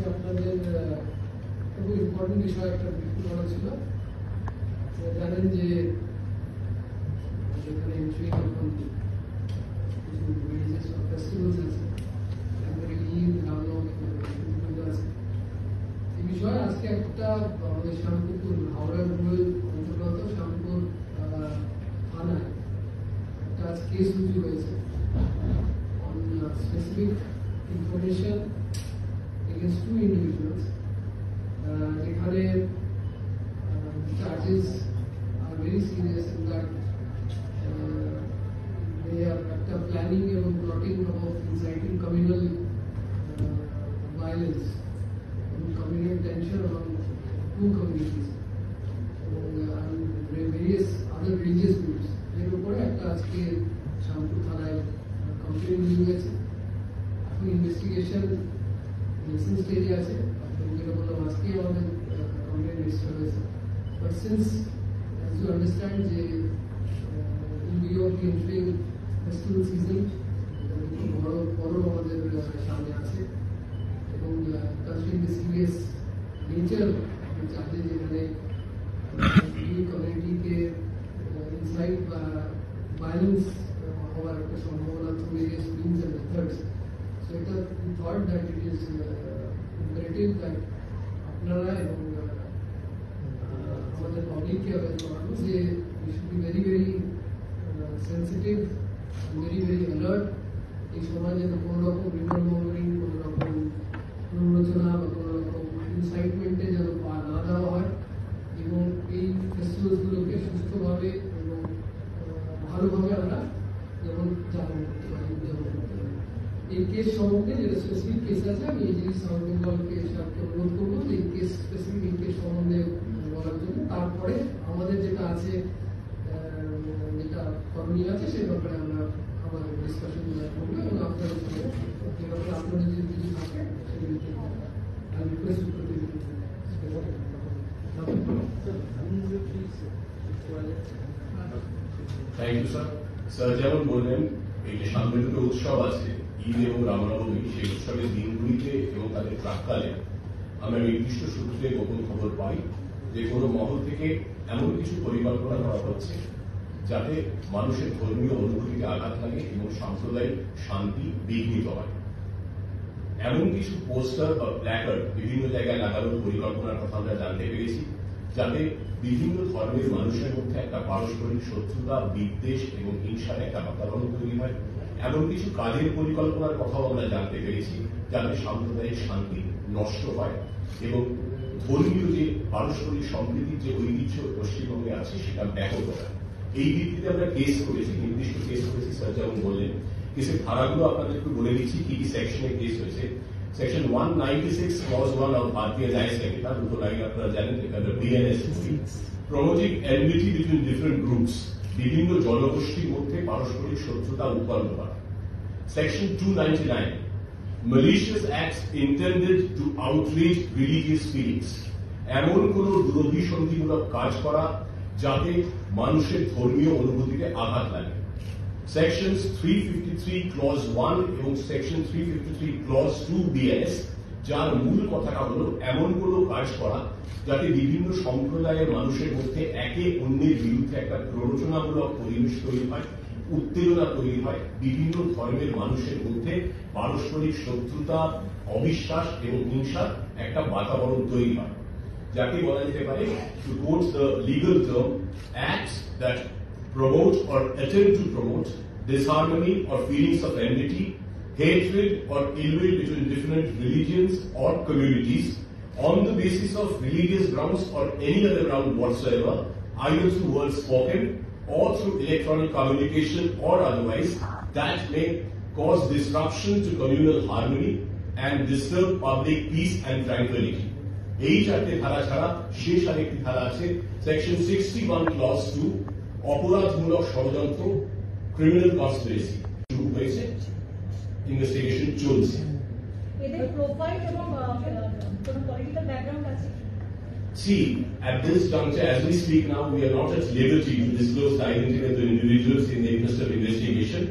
আজকে আপনাদের খুব ইম্পর্টেন্ট বিষয় একটা ব্রিফিং করা ছিল। জানেন যে এখানে এন্ট্রি এখন কিছু রিলিজিয়াস ফেস্টিভ্যালস আছে, ঈদ, রামনবমী আছে। এই বিষয়ে আজকে একটা আমাদের শ্যামপুকুর হাওড়া রুরাল অন্তর্গত শ্যামপুর থানায় একটা কেস রুজু হয়েছে on specific information against two individuals. যেখানে charges are very serious in that they are planning and plotting of inciting communal violence and communal tension among two communities and various other religious groups. এর উপরে একটা আজকে শ্যামপুর থানায় complain নিয়ে গেছে। Investigation recent স্টেজে আছে, যেটা বললাম আজকে আমাদের কমপ্লেন রেজিস্টার হয়েছে। But since as you understand যে in view of the entering festival season বড় আমাদের সামনে আছে এবং considering the serious nature charges যেখানে কমিউনিটিকে ইনসাইট বা ভায়োলেন্স হওয়ার একটা সম্ভাবনা through various means and methods. So we thought that it is imperative that আপনারা এবং আমাদের পাবলিককে অ্যাওয়্যার করানো যে we should be very very sensitive, very very alert। এই সময় যেন কোনো রকম রিমোট মনিটরিং, কোনো রকম প্ররোচনা বা কোনো রকম ইনসাইটমেন্টে যেন পা না দেওয়া হয় এবং এই ফেস্টিভ্যালসগুলোকে সুস্থভাবে এবং ভালোভাবে আমরা যেমন যাপন করতে পারি, উদযাপন করতে পারি। এই কেস সম্বন্ধে যেটা স্পেসিফিক কেস আছে, আমি এই জিনিস সাউথ বেঙ্গলকে সাথে অনুরোধ করবো যে এই কেস স্পেসিফিক এই কেস সম্বন্ধে বলার জন্য। তারপরে আমাদের যেটা আছে, যেটা করণীয় আছে সেই ব্যাপারে আমরা আমার ডিসকাশন করবো এবং আপনাদের সঙ্গে যে ব্যাপারে আপনাদের যদি কিছু থাকে সেগুলিকে আমি রিকোয়েস্ট করতে থ্যাংক ইউ স্যার। স্যার যেমন বললেন, এই যে সামনে দুটো উৎসব আছে, ঈদ এবং রামনবমী, সেই উৎসবের দিনগুলিতে এবং তাদের প্রাক্কালে আমরা নির্দিষ্ট সূত্রে গোপন খবর পাই যে কোনো মহল থেকে এমন কিছু পরিকল্পনা করা হচ্ছে যাতে মানুষের ধর্মীয় অনুভূতিতে আঘাত লাগে এবং সাম্প্রদায়িক শান্তি বিঘ্নিত হয়। এমন কিছু পোস্টার বা প্ল্যাকার্ড বিভিন্ন জায়গায় লাগানোর পরিকল্পনার কথা আমরা জানতে পেরেছি, যাতে বিভিন্ন ধর্মের মানুষের মধ্যে একটা পারস্পরিক শত্রুতা, বিদ্বেষ এবং হিংসার একটা বাতাবরণ তৈরি হয়। এমন কিছু কাজের পরিকল্পনার কথাও আমরা জানতে পেরেছি যাতে সাম্প্রদায়িক শান্তি নষ্ট হয় এবং ধর্মীয় যে পারস্পরিক সম্প্রীতির যে ঐতিহ্য পশ্চিমবঙ্গে আছে সেটা ব্যাহত হয়। এই ভিত্তিতে আমরা কেস করেছি, নির্দিষ্ট কেস করেছি। স্যার যেমন বললেন, কেসের ধারাগুলো আপনাদের একটু বলে দিচ্ছি কি কি সেকশনে কেস হয়েছে। সেকশন 196 clause 1 of भारतीय न्याय संहिता, দুটো লাইন আপনারা জানেন, এখানে BNS promoting enmity between different groups, বিভিন্ন জনগোষ্ঠীর মধ্যে পারস্পরিক শত্রুতা উৎপন্ন করা। Section 299 malicious acts intended to outrage religious feelings, এমন কোন দুরভিসন্ধিমূলক কাজ করা যাতে মানুষের ধর্মীয় অনুভূতিতে আঘাত লাগে। সেকশন 353 clause 1 এবং সেকশন 353 clause 2 BNS, যার মূল কথাটা হলো এমন কোন কাজ করা যাতে বিভিন্ন সম্প্রদায়ের মানুষের মধ্যে একে অন্যের বিরুদ্ধে একটা প্ররোচনামূলক পরিবেশ তৈরি হয়, উত্তেজনা তৈরি হয়, বিভিন্ন ধর্মের মানুষের মধ্যে পারস্পরিক শত্রুতা, অবিশ্বাস এবং হিংসার একটা বাতাবরণ তৈরি হয়, যাকে বলা যেতে পারে, to quote the legal term, acts that promote or attempt to promote disharmony or feelings of enmity, hatred or ill will between different religions or communities on the basis of religious grounds or any other ground whatsoever, either through words spoken or through electronic communication or otherwise, that may cause disruption to communal harmony and disturb public peace and tranquility. এই চারটে ধারা ছাড়া শেষ আরেকটি ধারা আছে, section 61 clause 2, অপরাধমূলক ষড়যন্ত্র, ক্রিমিনাল কনস্পিরেসি। শুরু হয়েছে, ইনভেস্টিগেশন চলছে। এদের প্রোফাইল এবং কোন পলিটিক্যাল ব্যাকগ্রাউন্ড আছে? See, at this juncture, as we speak now, we are not at liberty to disclose the identity of the individuals in the interest of investigation.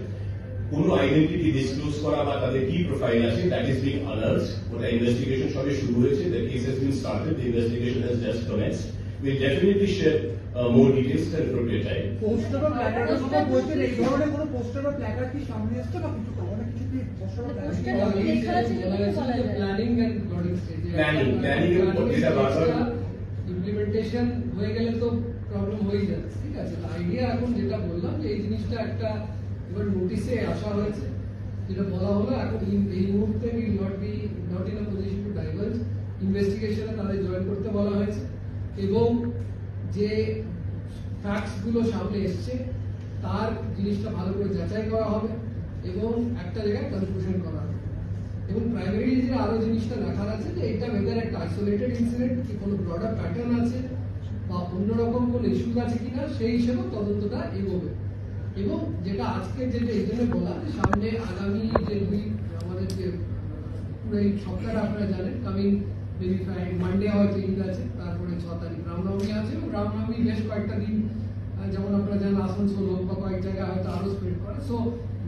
কোনো identity disclose করা বা তাদের কি প্রোফাইল আছে that is being earners. ওটা investigation সবে শুরু হয়েছে, the case has been started, the investigation has just commenced. Will definitely share more details at appropriate time. Poster বা প্ল্যাকার্ডের কথা বলছেন, এই ধরনের কোনো পোস্টার বা প্ল্যাকার্ড কি সামনে আসছে বা কিছু কোনো কিছু কি পোস্টার বা প্ল্যাকার্ড প্ল্যানিং এন্ড প্লটিং স্টেজে Planning এর উপর যেটা বারবার ইমপ্লিমেন্টেশন হয়ে গেলে তো প্রবলেম হয়ে যাচ্ছে, ঠিক আছে। আইডিয়া এখন যেটা বললাম যে এই জিনিসটা একটা এবার নোটিশে আসা হয়েছে, যেটা বলা হলো এখন এই মুহূর্তে will not in a position to divulge, ইনভেস্টিগেশনে তাদের জয়েন করতে বলা হয়েছে এবং যে ফ্যাক্টস গুলো সামনে এসছে তার জিনিসটা ভালো করে যাচাই করা হবে এবং একটা জায়গায় কনক্লুশন করা হবে এবং প্রাইমারি যে আরো জিনিসটা দেখার আছে যে এটা ওয়েদার একটা আইসোলেটেড ইনসিডেন্ট কি কোনো ব্রডার প্যাটার্ন আছে বা অন্যরকম কোনো ইস্যুস আছে কিনা সেই হিসেবে তদন্তটা এগোবে। এবং যেটা আজকে যেটা এই জন্য বলা যে সামনে আগামী যে আমাদের যে পুরো এই সপ্তাহটা আপনারা জানেন কামিং মেবি মানডে হয়তো ঈদ আছে, তারপরে 6 তারিখ রামনবমী আছে এবং রামনবমী বেশ কয়েকটা দিন যেমন আপনারা জানেন আসানসোল হোক বা কয়েক জায়গায় হয়তো আরো স্প্রেড করে। So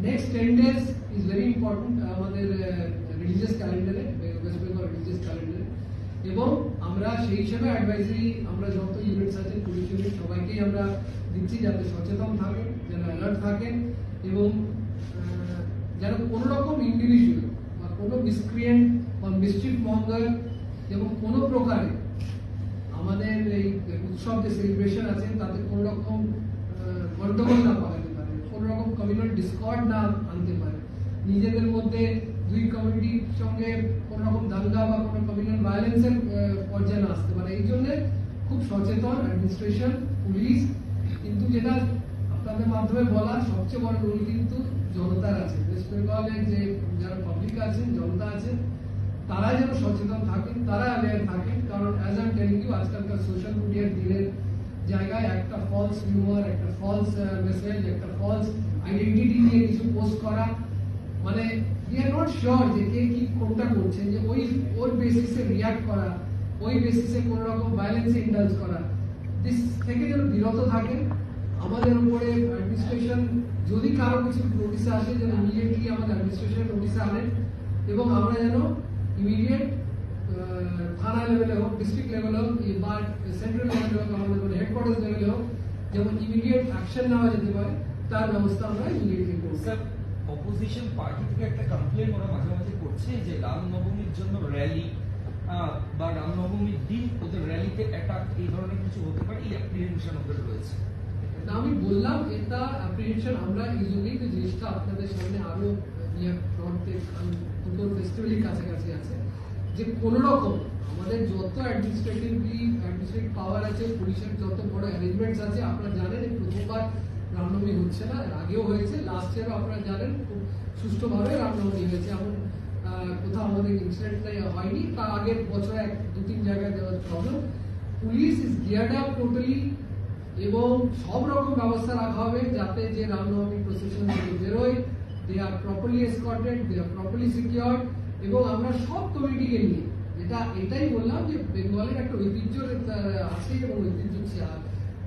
next 10 days is very important আমাদের রিলিজিয়াস ক্যালেন্ডারে, ওয়েস্ট বেঙ্গল রিলিজিয়াস ক্যালেন্ডারে, এবং আমরা সেই হিসাবে অ্যাডভাইজারি আমরা যত ইউনিটস আছেন পুলিশ ইউনিট সবাইকেই আমরা দিচ্ছি যাতে সচেতন থাকেন, যেন অ্যালার্ট থাকেন এবং যেন কোনো রকম ইন্ডিভিজুয়াল বা কোনো মিসক্রিয়েন্ট বা মিসচিফ মঙ্গার এবং কোনো প্রকারে আমাদের এই উৎসব যে সেলিব্রেশন আছে তাতে কোনো রকম গন্ডগোল না পাকাতে পারে, কোনো রকম কমিউনাল ডিসকর্ড না আনতে পারে, নিজেদের মধ্যে দুই কমিউনিটির সঙ্গে কোনো রকম দাঙ্গা বা কোনো কমিউনাল ভায়োলেন্সের পর্যায়ে না আসতে পারে। এই জন্য খুব সচেতন অ্যাডমিনিস্ট্রেশন, পুলিশ, কিন্তু যেটা আপনাদের মাধ্যমে বলা সবচেয়ে বড় রোল কিন্তু জনতার আছে। ওয়েস্ট বেঙ্গলের যে যারা পাবলিক আছেন, জনতা আছেন, তারা যেন সচেতন থাকেন, তারা অ্যাওয়্যার থাকেন, কারণ as I am telling you আজকালকার সোশ্যাল মিডিয়ার দিনের জায়গায় একটা ফলস হিউমার, একটা ফলস মেসেজ, একটা ফলস আইডেন্টিটি নিয়ে কিছু পোস্ট করা, মানে উই আর নট শিওর যে কে কি কোনটা করছেন, যে ওর বেসিসে রিয়াক্ট করা, ওই বেসিসে কোনো রকম ভায়োলেন্সে ইন্ডালজ করা, দিস থেকে যেন বিরত থাকেন। আমাদের উপরে অ্যাডমিনিস্ট্রেশন যদি কারো কিছু নোটিশে আসে যেন ইমিডিয়েটলি আমাদের অ্যাডমিনিস্ট্রেশন নোটিশে আনেন এবং আমরা যেন ইমিডিয়েট থানা লেভেলে হোক, ডিস্ট্রিক্ট লেভেলে হোক বা সেন্ট্রাল লেভেলে হোক, আমাদের হেডকোয়ার্টার্স লেভেলে হোক, যেমন ইমিডিয়েট অ্যাকশন নেওয়া যেতে পারে তার ব্যবস্থা আমরা ইমিডিয়েটলি করব। স্যার, অপোজিশন পার্টি থেকে একটা কমপ্লেন ওরা মাঝে মাঝে করছে যে রামনবমীর জন্য র্যালি বা রামনবমীর দিন ওদের র্যালিতে অ্যাটাক এই ধরনের কিছু হতে পারে, এই অ্যাপ্রিহেনশন ওদের রয়েছে। না, আমি বললাম এটা অ্যাপ্রিহেনশন আমরা এই জন্যই তো জিনিসটা আপনাদের সামনে আরো দুটো ফেস্টিভ্যালি কাছাকাছি আছে যে কোন রকম আমাদের যত অ্যাডমিনিস্ট্রেটিভ পাওয়ার আছে, পুলিশের যত বড় অ্যারেঞ্জমেন্টস আছে, আপনারা জানেন প্রথমবার রামনবমী হচ্ছে না, আগেও হয়েছে, লাস্ট ইয়ারও আপনারা জানেন খুব সুষ্ঠুভাবে রামনবমী হয়েছে, এমন কোথাও আমাদের ইনসিডেন্ট হয়নি। তার আগের বছরে 2-3 জায়গায় দেওয়ার problem. Police is geared up totally এবং সব রকম ব্যবস্থা রাখা হবে যাতে যে রামনবমী প্রসেশন বেরোয়, দে আর প্রপারলি এসকর্টেড, দে আর প্রপারলি সিকিউরড এবং আমরা সব কমিটিকে নিয়ে এটাই বললাম যে বেঙ্গলের একটা ঐতিহ্য আছে এবং ঐতিহ্য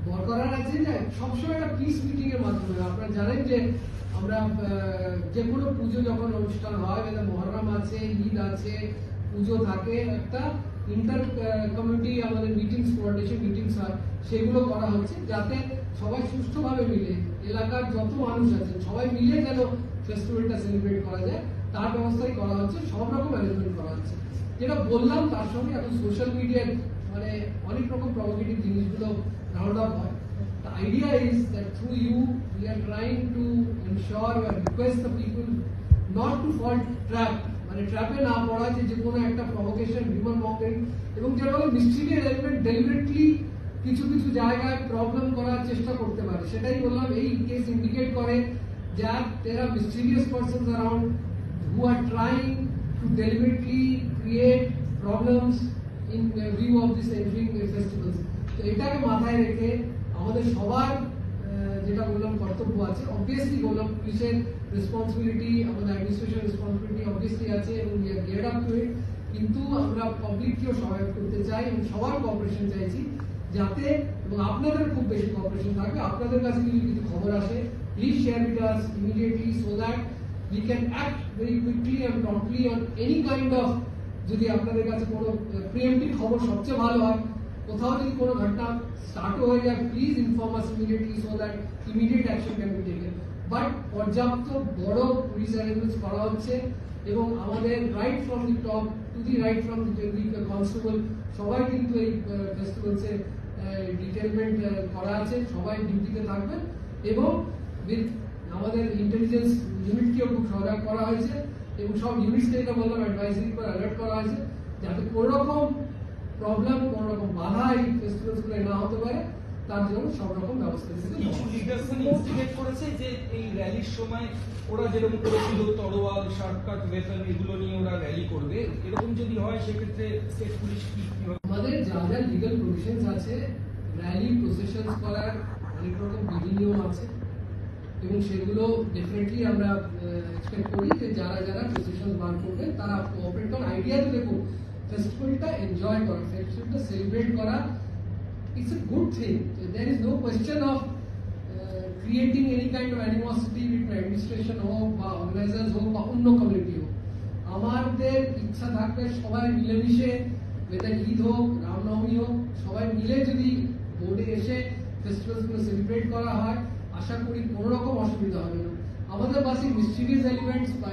বরকরার আছে যে সবসময় একটা পিস মিটিং এর মাধ্যমে। আপনারা জানেন যে আমরা যে কোনো পুজো যখন অনুষ্ঠান হয়, মহরম আছে, ঈদ আছে, পুজো থাকে, একটা ইন্টার কমিটি আমাদের মিটিংস, কোঅর্ডিনেশন মিটিংস হয়, সেগুলো করা হচ্ছে যাতে সবাই সুষ্ঠুভাবে মিলে, এলাকার যত মানুষ আছেন সবাই মিলে যেন ফেস্টিভ্যালটা সেলিব্রেট করা যায় তার ব্যবস্থাই করা হচ্ছে, সব রকম অ্যারেঞ্জমেন্ট করা হচ্ছে। যেটা বললাম তার সঙ্গে এখন সোশ্যাল মিডিয়ায় মানে অনেক রকম প্রভোকেটিভ জিনিসগুলো রাউন্ড আপ হয়। The idea is that through you we are trying to ensure or request the people not to fall trap, মানে ট্র্যাপে না পড়া যে কোনো একটা প্রভোকেশন, হিউম্যান মঙ্গারিং এবং যেটা হলো মিস্ট্রিভিয়াস এলিমেন্ট ডেলিবারেটলি কিছু কিছু জায়গায় প্রবলেম করার চেষ্টা করতে পারে। সেটাই বললাম, এই কেস ইন্ডিকেট করে যে there are mischievous persons around who are trying to deliberately create problems in view of this entering festivals. তো এটাকে মাথায় রেখে আমাদের সবার যেটা বললাম কর্তব্য আছে, অবভিয়াসলি বললাম পুলিশের রেসপন্সিবিলিটি, আমাদের অ্যাডমিনিস্ট্রেশন রেসপন্সিবিলিটি অবভিয়াসলি আছে এবং উই আর গিয়ার্ড আপ টু ইট, কিন্তু আমরা পাবলিককেও সহায়তা করতে চাই এবং সবার কোঅপারেশন চাইছি যাতে, এবং আপনাদের খুব বেশি কোঅপারেশন থাকবে। আপনাদের কাছে যদি কিছু খবর আসে please share with us immediately so that we can act very quickly and promptly on any kind of, যদি আপনাদের কাছে কোনো প্রিএমটিভ খবর সবচেয়ে ভালো হয়, কোথাও যদি কোনো ঘটনা স্টার্ট হয়ে যায়, please inform us immediately so that immediate action can be taken. But পর্যাপ্ত বড় পুলিশ অ্যারেঞ্জমেন্টস করা হচ্ছে এবং আমাদের right from the top to the right from the constable সবাই কিন্তু এই ফেস্টিভ্যালসে ডিটেলমেন্ট করা আছে, সবাই ডিউটিতে থাকবেন এবং উইথ আমাদের ইন্টেলিজেন্স ইউনিটকেও খুব সহায়তা করা হয়েছে এবং সব ইউনিটকে এটা বললাম অ্যাডভাইজারি করে অ্যালার্ট করা হয়েছে যাতে কোনো রকম প্রবলেম, কোনো রকম বাধা এই ফেস্টিভ্যালসগুলো না হতে পারে, তার জন্য সব রকম ব্যবস্থা কিছু লিডার্স ইনস্টিগেট করেছে যে এই র্যালির সময় ওরা যেরকম করেছিল তরোয়াল, শর্টকাট ওয়েপন এগুলো নিয়ে ওরা র্যালি করবে, এরকম যদি হয় সেক্ষেত্রে স্টেট পুলিশ কিভাবে? আমাদের যা যা লিগাল প্রভিশনস আছে, র্যালি প্রসেশনস করার অনেক রকম বিধি নিয়ম আছে এবং সেগুলো ডেফিনেটলি আমরা এক্সপেক্ট করি যে যারা যারা প্রসেশন বার করবে তারা কোঅপারেট করার আইডিয়া তো দেখুন, ফেস্টিভ্যালটা এনজয় করা, ফেস্টিভ্যালটা সেলিব্রেট করা, it's a good thing. There is no question of creating any kind of animosity with administration হোক বা অর্গানাইজার্স হোক বা অন্য কমিউনিটি হোক। আমাদের ইচ্ছা থাকবে সবাই মিলেমিশে, ওয়েদার ঈদ হোক, রামনবমী হোক, সবাই মিলে যদি বোর্ডে এসে ফেস্টিভ্যালসগুলো সেলিব্রেট করা হয়, আশা করি কোনো রকম অসুবিধা হবে না। আমাদের বাসে মিসচিভিয়াস এলিমেন্টস বা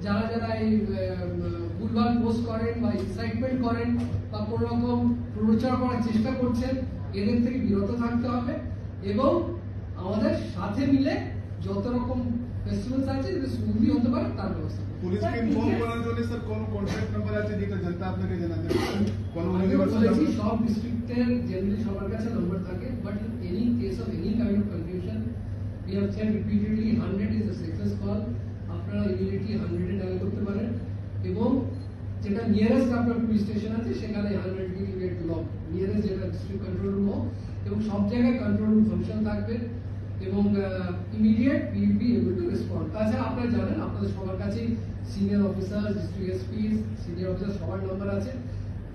যারা যারা এই ভুলভাল পোস্ট করেন বা ইনসাইটমেন্ট করেন বা কোনো রকম প্ররোচনা করার চেষ্টা করছেন, এদের থেকে বিরত থাকতে হবে এবং আমাদের সাথে মিলে যত রকম ফেস্টিভ্যালস আছে যাতে স্মুথলি হতে পারে তার ব্যবস্থা করব। পুলিশকে ইনফর্ম করার জন্য স্যার কোন কন্ট্যাক্ট নাম্বার আছে যেটা জনতা আপনাকে জানাতে কোন ইউনিভার্সাল বলেছি সব ডিস্ট্রিক্টের জেনারেলি সবার কাছে নাম্বার থাকে, but in any case of any kind of confusion we have said repeatedly 100 is the safest call. আপনারা ইমিডিয়েটলি 100 এ ডায়াল করতে পারেন এবং যেটা নিয়ারেস্ট আপনার পুলিশ স্টেশন আছে সেখানে 100 উইল গেট লক, নিয়ারেস্ট যেটা ডিস্ট্রিক্ট কন্ট্রোল রুম হোক, এবং সব জায়গায় কন্ট্রোল রুম ফাংশন থাকবে এবং immediate we will be able to respond. তাছাড়া আপনারা জানেন আপনাদের সবার কাছেই senior officer, district SP, senior officer সবার নাম্বার আছে।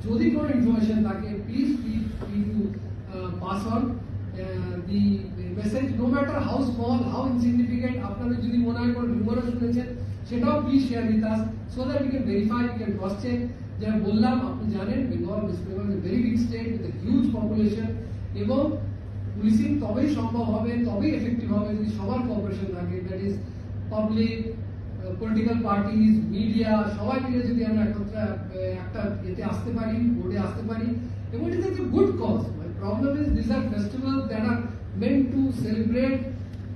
যদি কোনো ইনফরমেশন থাকে please free to pass on the message, no matter how small, how insignificant, আপনাদের যদি মনে হয় কোনো রিউমারও শুনেছেন সেটাও please share with us so that we can verify, we can cross check. যেটা বললাম, আপনি জানেন Bengal, West Bengal is a very big state with a huge population এবং পুলিশিং তবেই সম্ভব হবে, তবেই এফেক্টিভ হবে যদি সবার কোঅপারেশন থাকে, that is public, political parties, media, সবাই মিলে যদি আমরা একটা এতে আসতে পারি, বোর্ডে আসতে পারি এবং it is a good cause. Problem is these are festivals that are meant to celebrate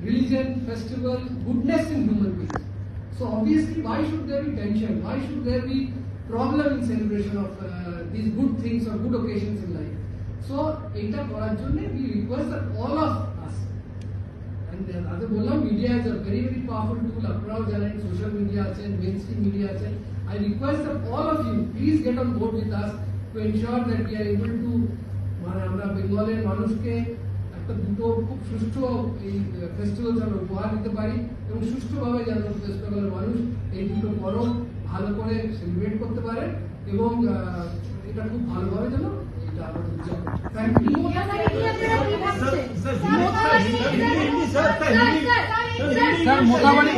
religion, festival, goodness in human beings. So obviously, why should there be tension? Why should there be problem in celebration of these good things or good occasions in life? So এটা করার জন্য we request that all of us, and আগে বললাম media is a very very powerful tool. আপনারাও জানেন social media আছেন, mainstream media আছেন. I request that all of you please get on board with us to ensure that we are able to মানে আমরা বেঙ্গলের মানুষকে একটা দুটো খুব সুষ্ঠু এই ফেস্টিভ্যাল যেন উপহার দিতে পারি এবং সুষ্ঠুভাবে যেন ওয়েস্ট বেঙ্গলের মানুষ এই দুটো পরব ভালো করে সেলিব্রেট করতে পারে এবং এটা খুব ভালোভাবে যেন এটা আমরা উদযাপন করি। Thank you. স্যার মোটামুটি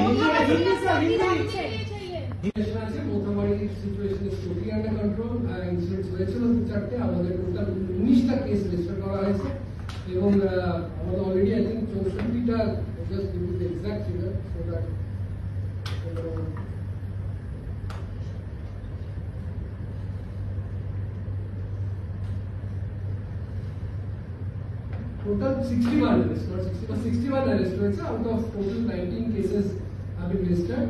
আছে মোটামুটি situation is totally under control. Incidents হয়েছিল 2-4টে, আমাদের টোটাল 19টা কেস রেজিস্টার করা হয়েছে এবং আমাদের অলরেডি আই থিঙ্ক 64টা, just give you the exact figure so that total 61 arrests, not 60, but 61 arrests হয়েছে out of total 19 cases have been registered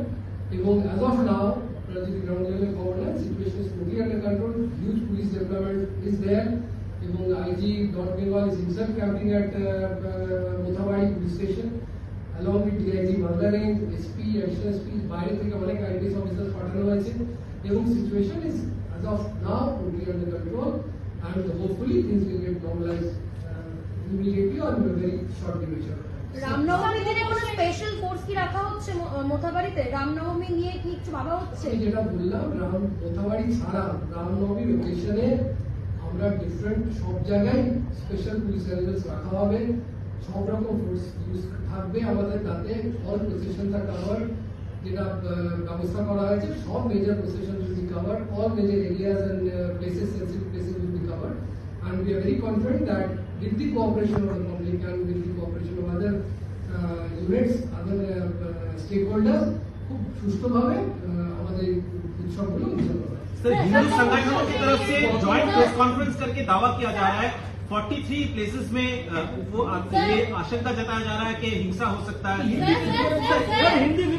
এবং as of now যদি গ্রাউন্ড লেভেলে খবর নেন situation is totally under control, huge police development is there এবং IG North Bengal is himself camping at Mothabari police station along with DIG Malda range, SP, additional SP, বাইরে থেকে অনেক IPS officer পাঠানো হয়েছে এবং situation is as of now totally under control and hopefully things will get normalized immediately or in a very short duration. Ramnavami দিনে কোনো special force কি রাখা হচ্ছে মোথাবাড়িতে? রামনবমী নিয়ে কি কিছু ভাবা হচ্ছে? আমি যেটা বললাম, মোথাবাড়ি ছাড়া রামনবমীর ওকেশনে আমরা ডিফারেন্ট সব জায়গায় স্পেশাল পুলিশ অ্যারেঞ্জমেন্টস রাখা হবে, সব রকম ফোর্স ইউজ থাকবে আমাদের, তাতে অল প্রসেশনটা কভার যেটা ব্যবস্থা করা হয়েছে, সব major procession will be covered, all major areas and places, sensitive places will be covered, and we are very confident that with the cooperation of the public and with the cooperation of other units, other stakeholders, খুব সুষ্ঠুভাবে আমাদের উৎসবগুলো উদযাপন হবে। Sir, Hindu संगठनों की तरफ से ज्वाइंट प्रेस कॉन्फ्रेंस करके दावा किया जा रहा है 43 प्लेसेस में वो ये आशंका जताया जा रहा है कि हिंसा हो सकता है। सर, हिंदी में